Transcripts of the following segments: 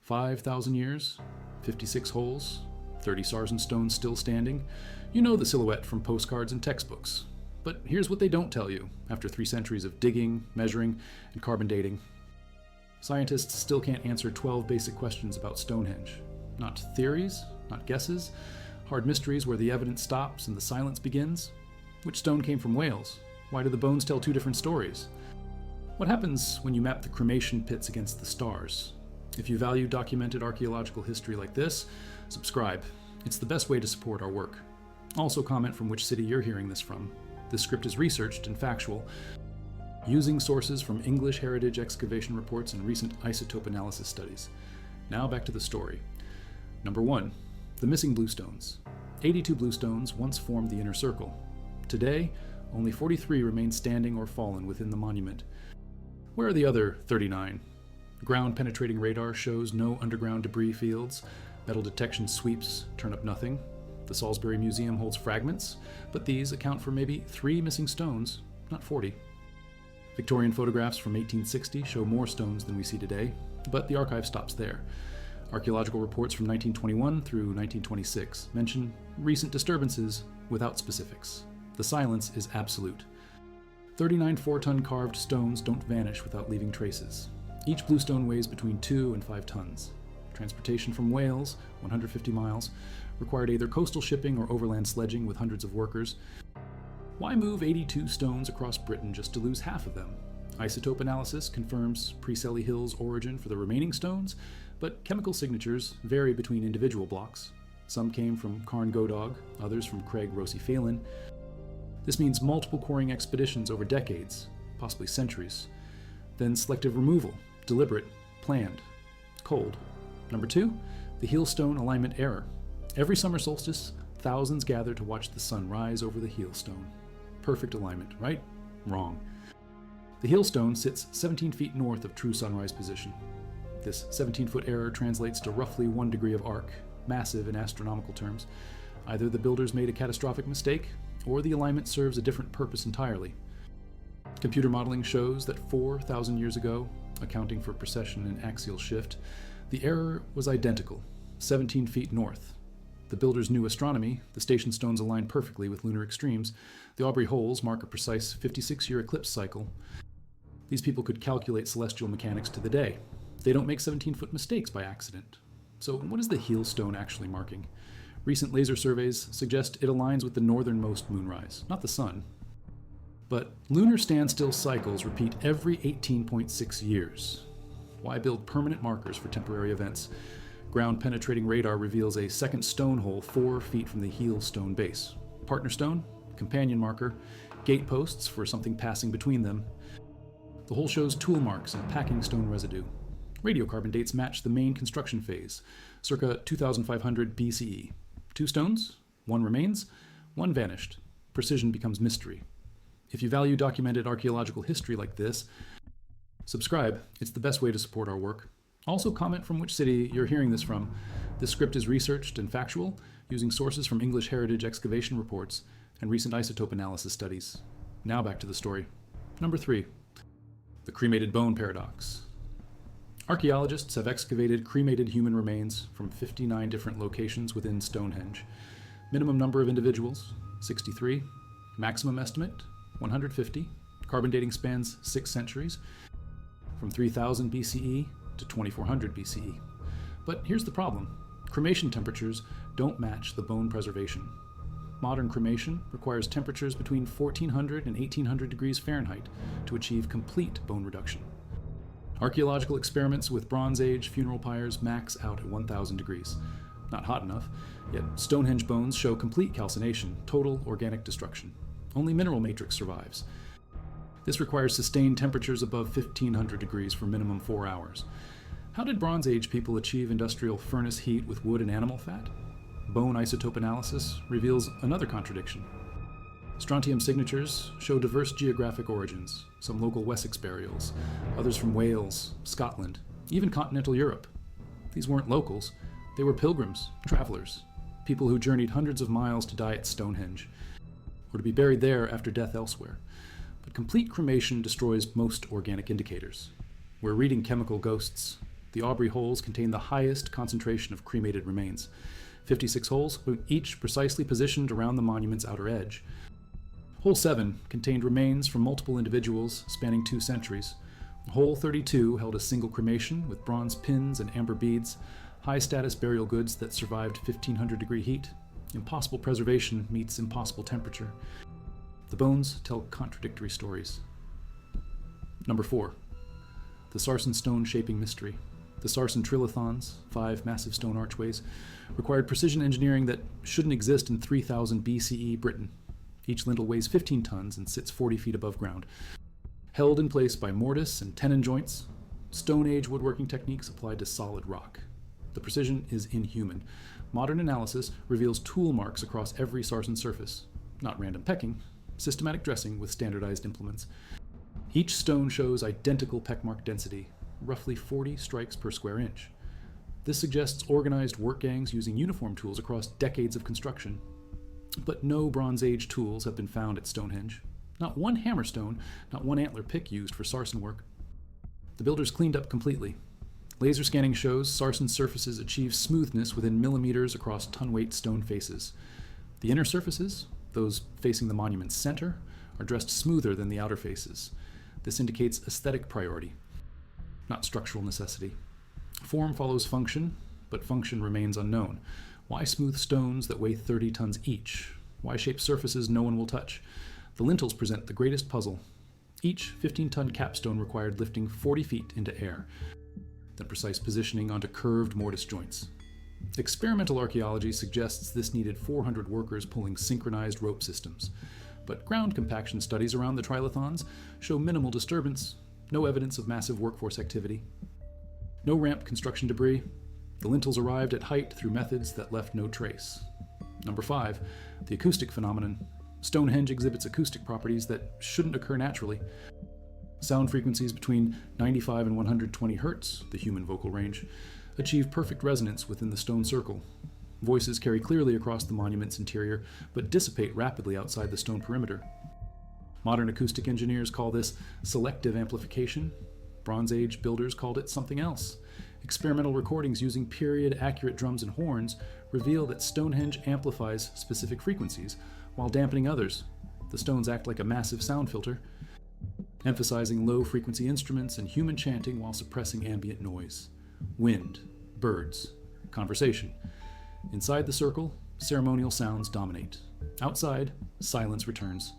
5,000 years, 56 holes, 30 sarsen stones still standing. You know the silhouette from postcards and textbooks. But here's what they don't tell you after 3 centuries of digging, measuring, and carbon dating. Scientists still can't answer 12 basic questions about Stonehenge. Not theories, not guesses, hard mysteries where the evidence stops and the silence begins. Which stone came from Wales? Why do the bones tell 2 different stories? What happens when you map the cremation pits against the stars? If you value documented archaeological history like this, subscribe. It's the best way to support our work. Also comment from which city you're hearing this from. This script is researched and factual, using sources from English heritage excavation reports and recent isotope analysis studies. Now back to the story. Number 1. The missing bluestones. 82 bluestones once formed the inner circle. Today, only 43 remain standing or fallen within the monument. Where are the other 39? Ground-penetrating radar shows no underground debris fields. Metal detection sweeps turn up nothing. The Salisbury Museum holds fragments, but these account for maybe 3 missing stones, not 40. Victorian photographs from 1860 show more stones than we see today, but the archive stops there. Archaeological reports from 1921 through 1926 mention recent disturbances without specifics. The silence is absolute. 39 4-ton carved stones don't vanish without leaving traces. Each bluestone weighs between 2 and 5 tons. Transportation from Wales, 150 miles, required either coastal shipping or overland sledging with hundreds of workers. Why move 82 stones across Britain just to lose half of them? Isotope analysis confirms Preseli Hill's origin for the remaining stones, but chemical signatures vary between individual blocks. Some came from Carn Godog, others from Craig Rossi Phelan. This means multiple quarrying expeditions over decades, possibly centuries. Then selective removal, deliberate, planned, cold. Number 2, the heel stone alignment error. Every summer solstice, thousands gather to watch the sun rise over the heel stone. Perfect alignment, right? Wrong. The heel stone sits 17 feet north of true sunrise position. This 17-foot error translates to roughly 1 degree of arc, massive in astronomical terms. Either the builders made a catastrophic mistake, or the alignment serves a different purpose entirely. Computer modeling shows that 4,000 years ago, accounting for precession and axial shift, the error was identical, 17 feet north. The builders knew astronomy, the station stones align perfectly with lunar extremes. The Aubrey holes mark a precise 56-year eclipse cycle. These people could calculate celestial mechanics to the day. They don't make 17-foot mistakes by accident. So what is the heel stone actually marking? Recent laser surveys suggest it aligns with the northernmost moonrise, not the sun. But lunar standstill cycles repeat every 18.6 years. Why build permanent markers for temporary events? Ground-penetrating radar reveals a second stone hole 4 feet from the heel stone base. Partner stone, companion marker, gate posts for something passing between them. The hole shows tool marks and packing stone residue. Radiocarbon dates match the main construction phase, circa 2500 BCE. 2 stones, 1 remains, 1 vanished. Precision becomes mystery. If you value documented archaeological history like this, subscribe. It's the best way to support our work. Also comment from which city you're hearing this from. This script is researched and factual, using sources from English heritage excavation reports and recent isotope analysis studies. Now back to the story. Number 3. The cremated bone paradox. Archaeologists have excavated cremated human remains from 59 different locations within Stonehenge. Minimum number of individuals, 63. Maximum estimate, 150. Carbon dating spans 6 centuries, from 3000 BCE to 2400 BCE. But here's the problem. Cremation temperatures don't match the bone preservation. Modern cremation requires temperatures between 1400 and 1800 degrees Fahrenheit to achieve complete bone reduction. Archaeological experiments with Bronze Age funeral pyres max out at 1000 degrees. Not hot enough, yet Stonehenge bones show complete calcination, total organic destruction. Only mineral matrix survives. This requires sustained temperatures above 1500 degrees for minimum 4 hours. How did Bronze Age people achieve industrial furnace heat with wood and animal fat? Bone isotope analysis reveals another contradiction. Strontium signatures show diverse geographic origins, some local Wessex burials, others from Wales, Scotland, even continental Europe. These weren't locals, they were pilgrims, travelers, people who journeyed hundreds of miles to die at Stonehenge, or to be buried there after death elsewhere. But complete cremation destroys most organic indicators. We're reading chemical ghosts. The Aubrey holes contain the highest concentration of cremated remains. 56 holes, each precisely positioned around the monument's outer edge. Hole 7 contained remains from multiple individuals spanning 2 centuries. Hole 32 held a single cremation with bronze pins and amber beads, high-status burial goods that survived 1500-degree heat. Impossible preservation meets impossible temperature. The bones tell contradictory stories. Number 4. The Sarsen stone shaping mystery. The Sarsen trilithons, 5 massive stone archways, required precision engineering that shouldn't exist in 3000 BCE Britain. Each lintel weighs 15 tons and sits 40 feet above ground. Held in place by mortise and tenon joints, Stone Age woodworking techniques applied to solid rock. The precision is inhuman. Modern analysis reveals tool marks across every Sarsen surface. Not random pecking, systematic dressing with standardized implements. Each stone shows identical peckmark density, roughly 40 strikes per square inch. This suggests organized work gangs using uniform tools across decades of construction. But no Bronze Age tools have been found at Stonehenge. Not one hammerstone, not one antler pick used for Sarsen work. The builders cleaned up completely. Laser scanning shows Sarsen surfaces achieve smoothness within millimeters across ton-weight stone faces. The inner surfaces, those facing the monument's center, are dressed smoother than the outer faces. This indicates aesthetic priority, not structural necessity. Form follows function, but function remains unknown. Why smooth stones that weigh 30 tons each? Why shape surfaces no one will touch? The lintels present the greatest puzzle. Each 15-ton capstone required lifting 40 feet into air, then precise positioning onto curved mortise joints. Experimental archaeology suggests this needed 400 workers pulling synchronized rope systems. But ground compaction studies around the trilithons show minimal disturbance, no evidence of massive workforce activity. No ramp construction debris. The lintels arrived at height through methods that left no trace. Number 5, the acoustic phenomenon. Stonehenge exhibits acoustic properties that shouldn't occur naturally. Sound frequencies between 95 and 120 hertz, the human vocal range, achieve perfect resonance within the stone circle. Voices carry clearly across the monument's interior, but dissipate rapidly outside the stone perimeter. Modern acoustic engineers call this selective amplification. Bronze Age builders called it something else. Experimental recordings using period-accurate drums and horns reveal that Stonehenge amplifies specific frequencies while dampening others. The stones act like a massive sound filter, emphasizing low-frequency instruments and human chanting while suppressing ambient noise. Wind, birds, conversation. Inside the circle, ceremonial sounds dominate. Outside, silence returns.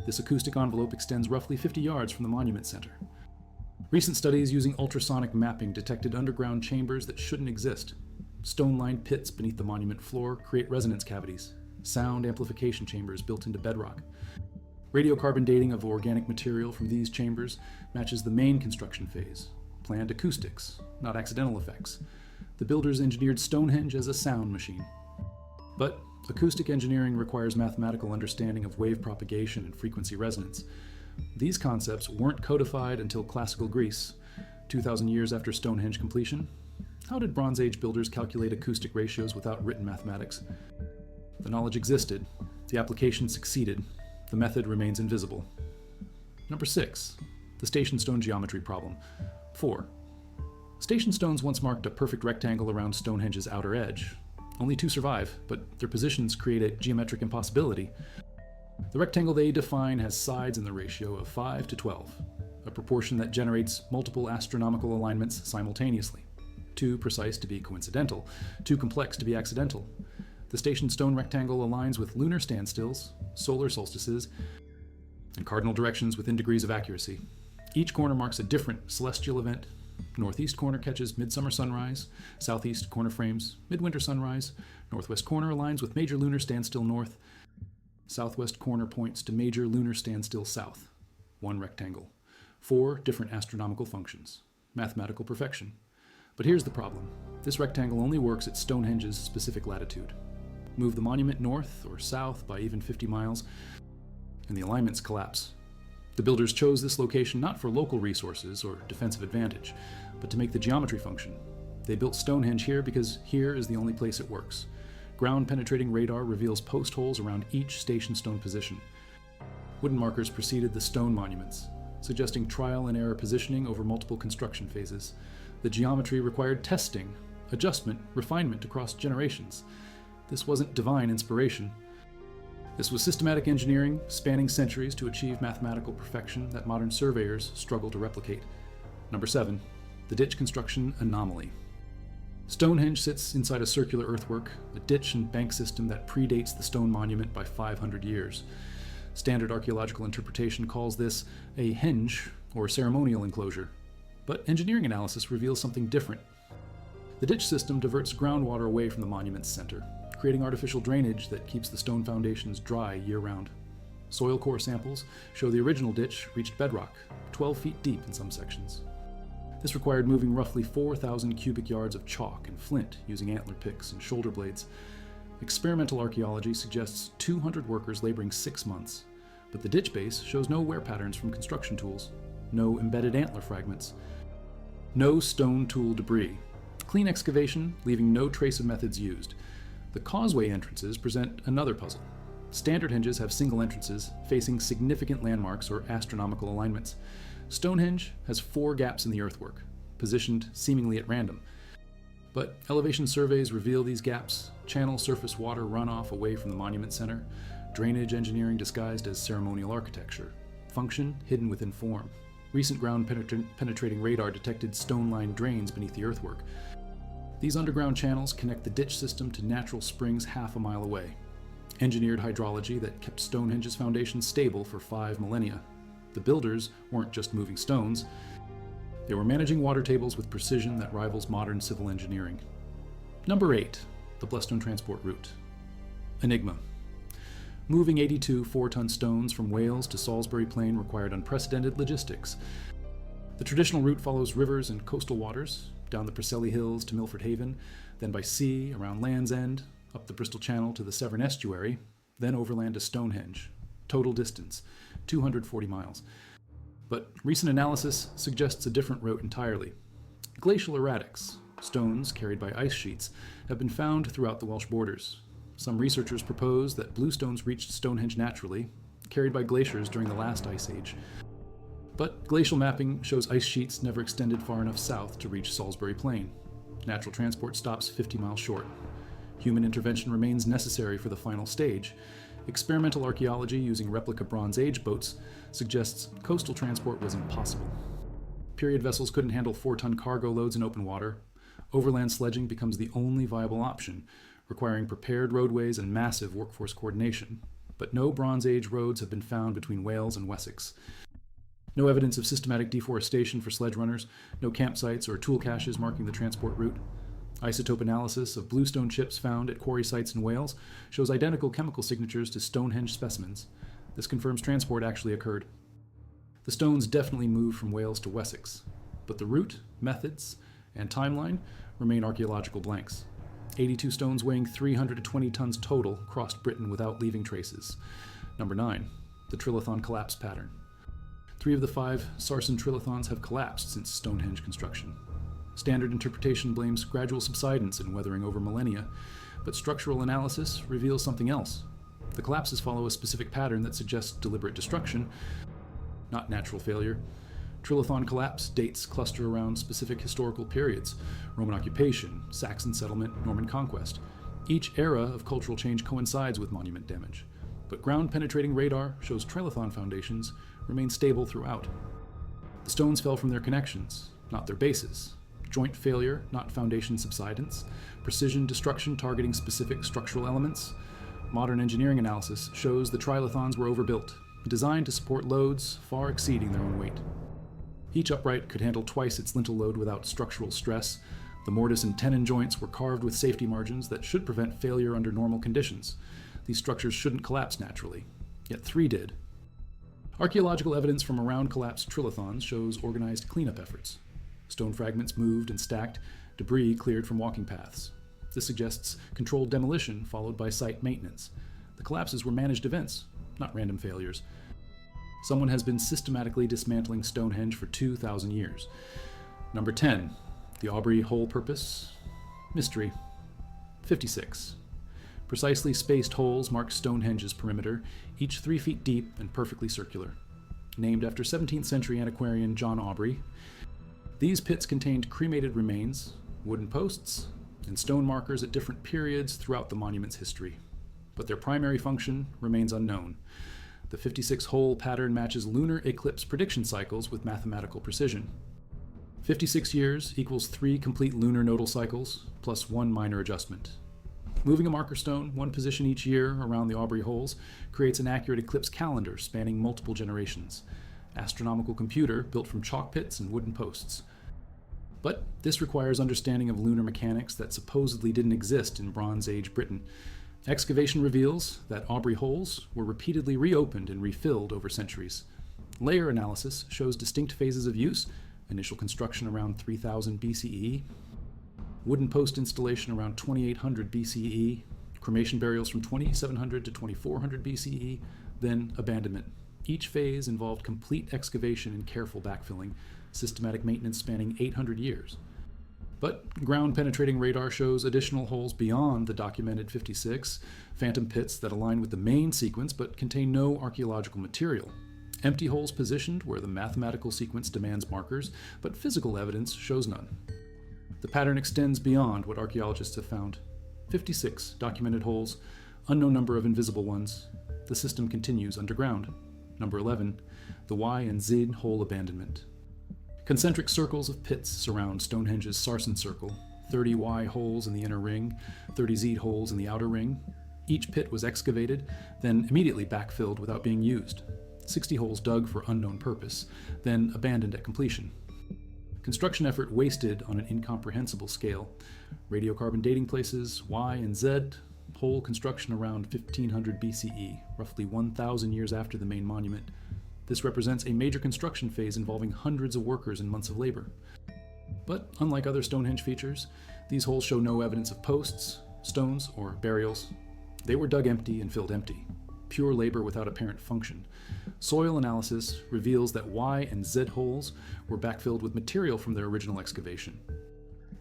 This acoustic envelope extends roughly 50 yards from the monument center. Recent studies using ultrasonic mapping detected underground chambers that shouldn't exist. Stone-lined pits beneath the monument floor create resonance cavities, sound amplification chambers built into bedrock. Radiocarbon dating of organic material from these chambers matches the main construction phase. Planned acoustics, not accidental effects. The builders engineered Stonehenge as a sound machine. But acoustic engineering requires mathematical understanding of wave propagation and frequency resonance. These concepts weren't codified until classical Greece, 2,000 years after Stonehenge completion. How did Bronze Age builders calculate acoustic ratios without written mathematics? The knowledge existed, the application succeeded, the method remains invisible. Number 6, the station stone geometry problem. 4. Station stones once marked a perfect rectangle around Stonehenge's outer edge. Only 2 survive, but their positions create a geometric impossibility. The rectangle they define has sides in the ratio of 5 to 12, a proportion that generates multiple astronomical alignments simultaneously. Too precise to be coincidental, too complex to be accidental. The station stone rectangle aligns with lunar standstills, solar solstices, and cardinal directions within degrees of accuracy. Each corner marks a different celestial event. Northeast corner catches midsummer sunrise, southeast corner frames midwinter sunrise, northwest corner aligns with major lunar standstill north, southwest corner points to major lunar standstill south. 1 rectangle. 4 different astronomical functions. Mathematical perfection. But here's the problem. This rectangle only works at Stonehenge's specific latitude. Move the monument north or south by even 50 miles, and the alignments collapse. The builders chose this location not for local resources or defensive advantage, but to make the geometry function. They built Stonehenge here because here is the only place it works. Ground-penetrating radar reveals post holes around each station stone position. Wooden markers preceded the stone monuments, suggesting trial and error positioning over multiple construction phases. The geometry required testing, adjustment, refinement across generations. This wasn't divine inspiration. This was systematic engineering spanning centuries to achieve mathematical perfection that modern surveyors struggle to replicate. Number 7. The ditch construction anomaly. Stonehenge sits inside a circular earthwork, a ditch and bank system that predates the stone monument by 500 years. Standard archaeological interpretation calls this a henge, or ceremonial enclosure. But engineering analysis reveals something different. The ditch system diverts groundwater away from the monument's center, creating artificial drainage that keeps the stone foundations dry year-round. Soil core samples show the original ditch reached bedrock, 12 feet deep in some sections. This required moving roughly 4,000 cubic yards of chalk and flint using antler picks and shoulder blades. Experimental archaeology suggests 200 workers laboring 6 months, but the ditch base shows no wear patterns from construction tools, no embedded antler fragments, no stone tool debris, clean excavation leaving no trace of methods used. The causeway entrances present another puzzle. Standard henges have single entrances facing significant landmarks or astronomical alignments. Stonehenge has 4 gaps in the earthwork, positioned seemingly at random. But elevation surveys reveal these gaps channel surface water runoff away from the monument center, drainage engineering disguised as ceremonial architecture, function hidden within form. Recent ground penetrating radar detected stone-lined drains beneath the earthwork. These underground channels connect the ditch system to natural springs half a mile away. Engineered hydrology that kept Stonehenge's foundation stable for 5 millennia. The builders weren't just moving stones, they were managing water tables with precision that rivals modern civil engineering. Number 8. The Bluestone Transport Route. Enigma. Moving 82 4-ton stones from Wales to Salisbury Plain required unprecedented logistics. The traditional route follows rivers and coastal waters, down the Preseli Hills to Milford Haven, then by sea around Land's End, up the Bristol Channel to the Severn Estuary, then overland to Stonehenge. Total distance, 240 miles. But recent analysis suggests a different route entirely. Glacial erratics, stones carried by ice sheets, have been found throughout the Welsh borders. Some researchers propose that bluestones reached Stonehenge naturally, carried by glaciers during the last ice age. But glacial mapping shows ice sheets never extended far enough south to reach Salisbury Plain. Natural transport stops 50 miles short. Human intervention remains necessary for the final stage. Experimental archaeology using replica Bronze Age boats suggests coastal transport was impossible. Period vessels couldn't handle 4-ton cargo loads in open water. Overland sledging becomes the only viable option, requiring prepared roadways and massive workforce coordination. But no Bronze Age roads have been found between Wales and Wessex. No evidence of systematic deforestation for sledge runners, no campsites or tool caches marking the transport route. Isotope analysis of bluestone chips found at quarry sites in Wales shows identical chemical signatures to Stonehenge specimens. This confirms transport actually occurred. The stones definitely moved from Wales to Wessex, but the route, methods, and timeline remain archaeological blanks. 82 stones weighing 320 tons total crossed Britain without leaving traces. Number 9. The Trilithon collapse pattern. 3 of the 5 Sarsen trilithons have collapsed since Stonehenge construction. Standard interpretation blames gradual subsidence and weathering over millennia, but structural analysis reveals something else. The collapses follow a specific pattern that suggests deliberate destruction, not natural failure. Trilithon collapse dates cluster around specific historical periods: Roman occupation, Saxon settlement, Norman conquest. Each era of cultural change coincides with monument damage, but ground-penetrating radar shows trilithon foundations remain stable throughout. The stones fell from their connections, not their bases. Joint failure, not foundation subsidence. Precision destruction targeting specific structural elements. Modern engineering analysis shows the trilithons were overbuilt, designed to support loads far exceeding their own weight. Each upright could handle twice its lintel load without structural stress. The mortise and tenon joints were carved with safety margins that should prevent failure under normal conditions. These structures shouldn't collapse naturally, yet 3 did. Archaeological evidence from around collapsed trilithons shows organized cleanup efforts. Stone fragments moved and stacked, debris cleared from walking paths. This suggests controlled demolition followed by site maintenance. The collapses were managed events, not random failures. Someone has been systematically dismantling Stonehenge for 2,000 years. Number 10. The Aubrey hole purpose. Mystery. 56. Precisely spaced holes mark Stonehenge's perimeter, each 3 feet deep and perfectly circular. Named after 17th century antiquarian John Aubrey, These pits contained cremated remains, wooden posts, and stone markers at different periods throughout the monument's history. But their primary function remains unknown. The 56-hole pattern matches lunar eclipse prediction cycles with mathematical precision. 56 years equals 3 complete lunar nodal cycles, plus 1 minor adjustment. Moving a marker stone one position each year around the Aubrey holes creates an accurate eclipse calendar spanning multiple generations. Astronomical computer built from chalk pits and wooden posts. But this requires understanding of lunar mechanics that supposedly didn't exist in Bronze Age Britain. Excavation reveals that Aubrey holes were repeatedly reopened and refilled over centuries. Layer analysis shows distinct phases of use: initial construction around 3000 BCE, wooden post installation around 2800 BCE, cremation burials from 2700 to 2400 BCE, then abandonment. Each phase involved complete excavation and careful backfilling, systematic maintenance spanning 800 years. But ground-penetrating radar shows additional holes beyond the documented 56, phantom pits that align with the main sequence but contain no archaeological material. Empty holes positioned where the mathematical sequence demands markers, but physical evidence shows none. The pattern extends beyond what archaeologists have found. 56 documented holes, unknown number of invisible ones. The system continues underground. Number 11, the Y and Z hole abandonment. Concentric circles of pits surround Stonehenge's Sarsen circle, 30 Y holes in the inner ring, 30 Z holes in the outer ring. Each pit was excavated, then immediately backfilled without being used. 60 holes dug for unknown purpose, then abandoned at completion. Construction effort wasted on an incomprehensible scale. Radiocarbon dating places, Y and Z, hole construction around 1500 BCE, roughly 1,000 years after the main monument. This represents a major construction phase involving hundreds of workers and months of labor. But unlike other Stonehenge features, these holes show no evidence of posts, stones, or burials. They were dug empty and filled empty. Pure labor without apparent function. Soil analysis reveals that Y and Z holes were backfilled with material from their original excavation.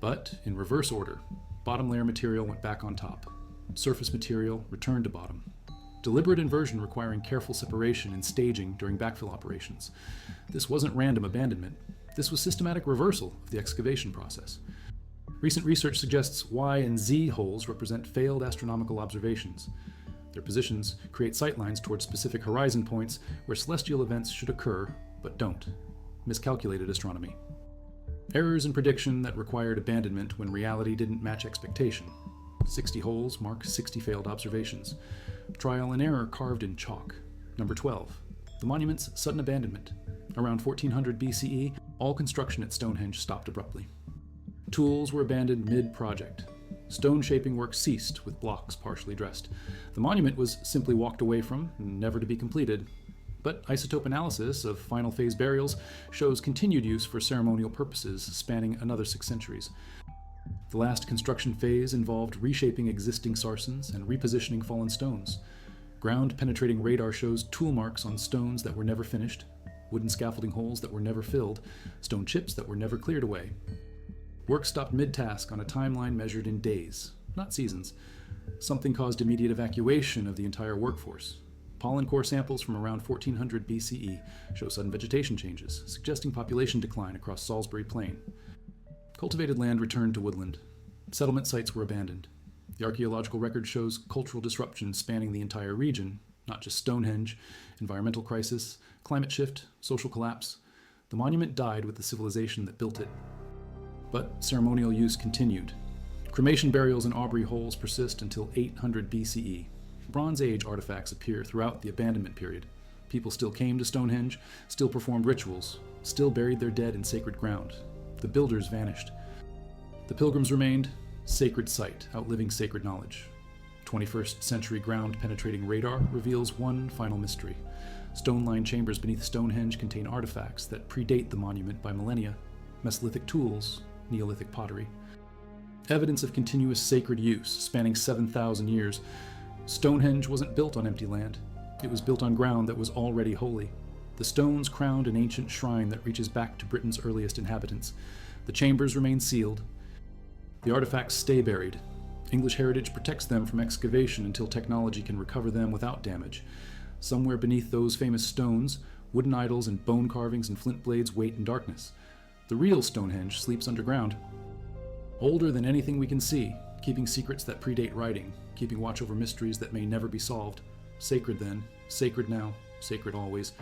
But in reverse order, bottom layer material went back on top. Surface material returned to bottom. Deliberate inversion requiring careful separation and staging during backfill operations. This wasn't random abandonment. This was systematic reversal of the excavation process. Recent research suggests Y and Z holes represent failed astronomical observations. Their positions create sightlines towards specific horizon points where celestial events should occur, but don't. Miscalculated astronomy. Errors in prediction that required abandonment when reality didn't match expectation. 60 holes mark 60 failed observations. Trial and error carved in chalk. Number 12. The monument's sudden abandonment. Around 1400 BCE, all construction at Stonehenge stopped abruptly. Tools were abandoned mid-project. Stone shaping work ceased with blocks partially dressed. The monument was simply walked away from, never to be completed. But isotope analysis of final phase burials shows continued use for ceremonial purposes spanning another 6 centuries. The last construction phase involved reshaping existing sarsens and repositioning fallen stones. Ground-penetrating radar shows tool marks on stones that were never finished, wooden scaffolding holes that were never filled, stone chips that were never cleared away. Work stopped mid-task on a timeline measured in days, not seasons. Something caused immediate evacuation of the entire workforce. Pollen core samples from around 1400 BCE show sudden vegetation changes, suggesting population decline across Salisbury Plain. Cultivated land returned to woodland. Settlement sites were abandoned. The archaeological record shows cultural disruption spanning the entire region, not just Stonehenge, environmental crisis, climate shift, social collapse. The monument died with the civilization that built it. But ceremonial use continued. Cremation burials in Aubrey holes persist until 800 BCE. Bronze Age artifacts appear throughout the abandonment period. People still came to Stonehenge, still performed rituals, still buried their dead in sacred ground. The builders vanished. The pilgrims remained, sacred site, outliving sacred knowledge. 21st century ground-penetrating radar reveals one final mystery. Stone-lined chambers beneath Stonehenge contain artifacts that predate the monument by millennia. Mesolithic tools, Neolithic pottery. Evidence of continuous sacred use spanning 7,000 years. Stonehenge wasn't built on empty land. It was built on ground that was already holy. The stones crowned an ancient shrine that reaches back to Britain's earliest inhabitants. The chambers remain sealed. The artifacts stay buried. English heritage protects them from excavation until technology can recover them without damage. Somewhere beneath those famous stones, wooden idols and bone carvings and flint blades wait in darkness. The real Stonehenge sleeps underground. Older than anything we can see, keeping secrets that predate writing, keeping watch over mysteries that may never be solved. Sacred then, sacred now, sacred always.